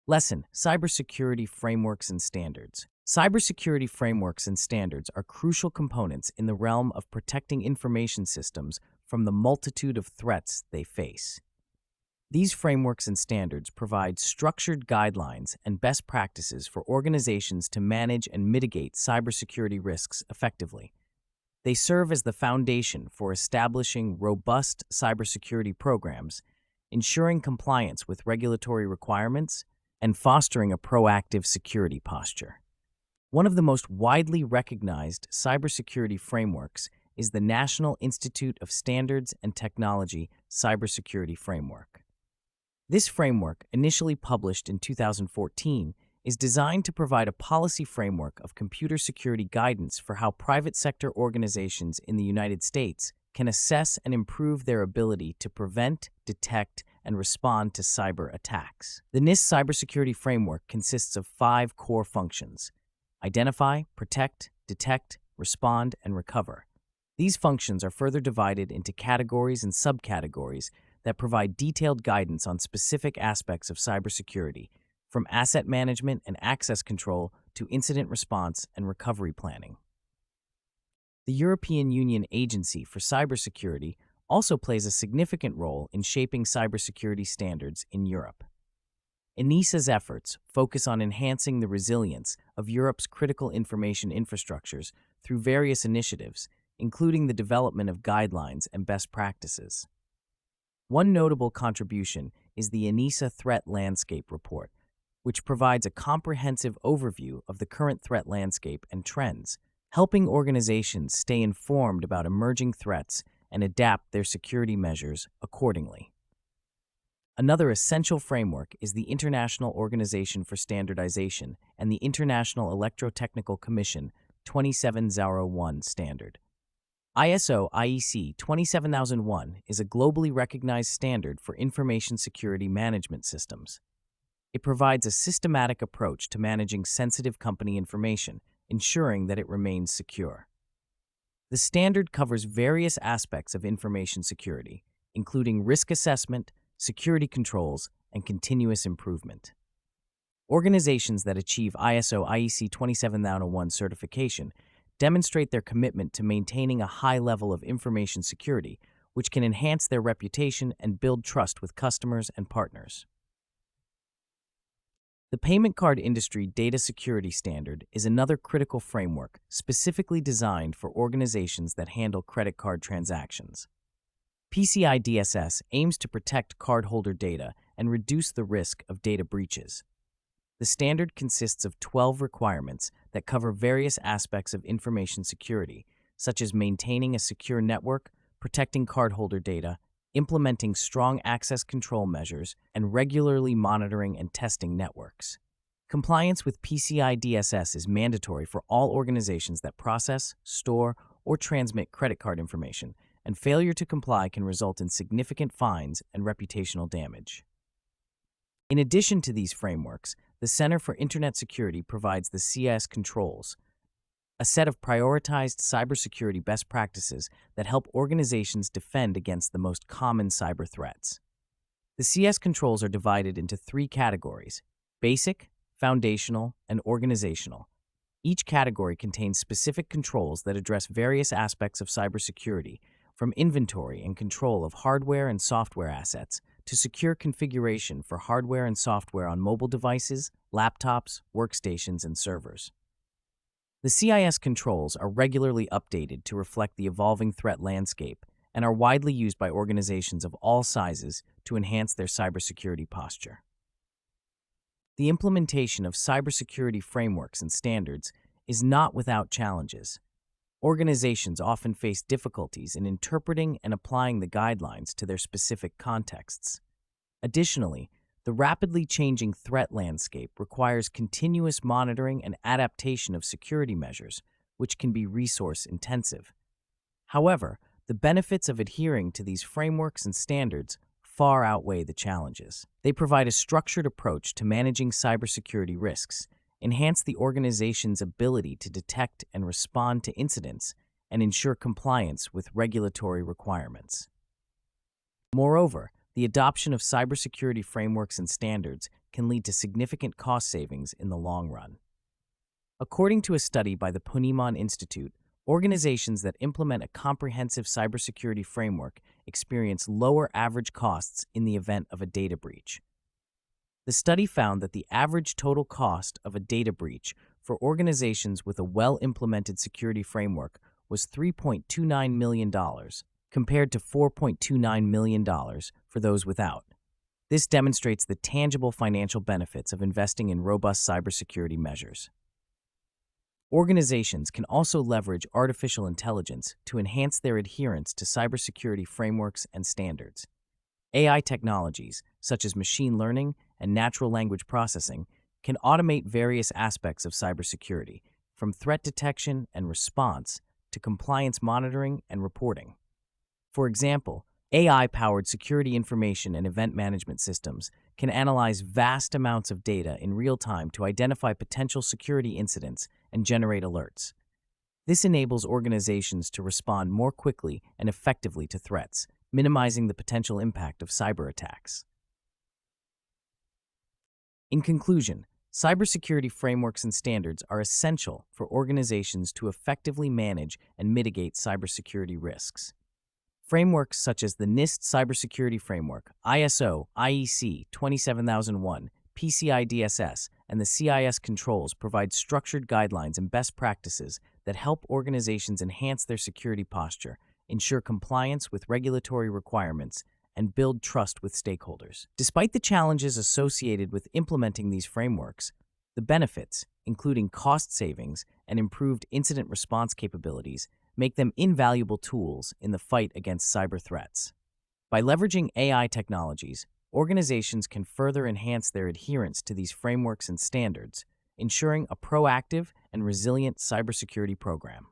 Lesson: Cybersecurity Frameworks and Standards. Cybersecurity frameworks and standards are crucial components in the realm of protecting information systems from the multitude of threats they face. These frameworks and standards provide structured guidelines and best practices for organizations to manage and mitigate cybersecurity risks effectively. They serve as the foundation for establishing robust cybersecurity programs, ensuring compliance with regulatory requirements, and fostering a proactive security posture. One of the most widely recognized cybersecurity frameworks is the National Institute of Standards and Technology Cybersecurity Framework. This framework, initially published in 2014, is designed to provide a policy framework of computer security guidance for how private sector organizations in the United States can assess and improve their ability to prevent, detect, and respond to cyber attacks. The NIST cybersecurity framework consists of 5 core functions: identify, protect, detect, respond, and recover. These functions are further divided into categories and subcategories that provide detailed guidance on specific aspects of cybersecurity, from asset management and access control to incident response and recovery planning. The European Union Agency for Cybersecurity also plays a significant role in shaping cybersecurity standards in Europe. ENISA's efforts focus on enhancing the resilience of Europe's critical information infrastructures through various initiatives, including the development of guidelines and best practices. One notable contribution is the ENISA Threat Landscape Report, which provides a comprehensive overview of the current threat landscape and trends, helping organizations stay informed about emerging threats and adapt their security measures accordingly. Another essential framework is the International Organization for Standardization and the International Electrotechnical Commission 27001 standard. ISO/IEC 27001 is a globally recognized standard for information security management systems. It provides a systematic approach to managing sensitive company information, ensuring that it remains secure. The standard covers various aspects of information security, including risk assessment, security controls, and continuous improvement. Organizations that achieve ISO/IEC 27001 certification demonstrate their commitment to maintaining a high level of information security, which can enhance their reputation and build trust with customers and partners. The Payment Card Industry Data Security Standard is another critical framework specifically designed for organizations that handle credit card transactions. PCI DSS aims to protect cardholder data and reduce the risk of data breaches. The standard consists of 12 requirements that cover various aspects of information security, such as maintaining a secure network, protecting cardholder data, implementing strong access control measures, and regularly monitoring and testing networks. Compliance with PCI DSS is mandatory for all organizations that process, store, or transmit credit card information, and failure to comply can result in significant fines and reputational damage. In addition to these frameworks, the Center for Internet Security provides the CIS controls, a set of prioritized cybersecurity best practices that help organizations defend against the most common cyber threats. The CS controls are divided into 3 categories: basic, foundational, and organizational. Each category contains specific controls that address various aspects of cybersecurity, from inventory and control of hardware and software assets to secure configuration for hardware and software on mobile devices, laptops, workstations, and servers. The CIS controls are regularly updated to reflect the evolving threat landscape and are widely used by organizations of all sizes to enhance their cybersecurity posture. The implementation of cybersecurity frameworks and standards is not without challenges. Organizations often face difficulties in interpreting and applying the guidelines to their specific contexts. Additionally, the rapidly changing threat landscape requires continuous monitoring and adaptation of security measures, which can be resource-intensive. However, the benefits of adhering to these frameworks and standards far outweigh the challenges. They provide a structured approach to managing cybersecurity risks, enhance the organization's ability to detect and respond to incidents, and ensure compliance with regulatory requirements. Moreover, the adoption of cybersecurity frameworks and standards can lead to significant cost savings in the long run. According to a study by the Ponemon Institute, organizations that implement a comprehensive cybersecurity framework experience lower average costs in the event of a data breach. The study found that the average total cost of a data breach for organizations with a well-implemented security framework was $3.29 million, compared to $4.29 million for those without. This demonstrates the tangible financial benefits of investing in robust cybersecurity measures. Organizations can also leverage artificial intelligence to enhance their adherence to cybersecurity frameworks and standards. AI technologies, such as machine learning and natural language processing, can automate various aspects of cybersecurity, from threat detection and response to compliance monitoring and reporting. For example, AI-powered security information and event management systems can analyze vast amounts of data in real time to identify potential security incidents and generate alerts. This enables organizations to respond more quickly and effectively to threats, minimizing the potential impact of cyber attacks. In conclusion, cybersecurity frameworks and standards are essential for organizations to effectively manage and mitigate cybersecurity risks. Frameworks such as the NIST Cybersecurity Framework, ISO, IEC 27001, PCI DSS, and the CIS controls provide structured guidelines and best practices that help organizations enhance their security posture, ensure compliance with regulatory requirements, and build trust with stakeholders. Despite the challenges associated with implementing these frameworks, the benefits, including cost savings and improved incident response capabilities, make them invaluable tools in the fight against cyber threats. By leveraging AI technologies, organizations can further enhance their adherence to these frameworks and standards, ensuring a proactive and resilient cybersecurity program.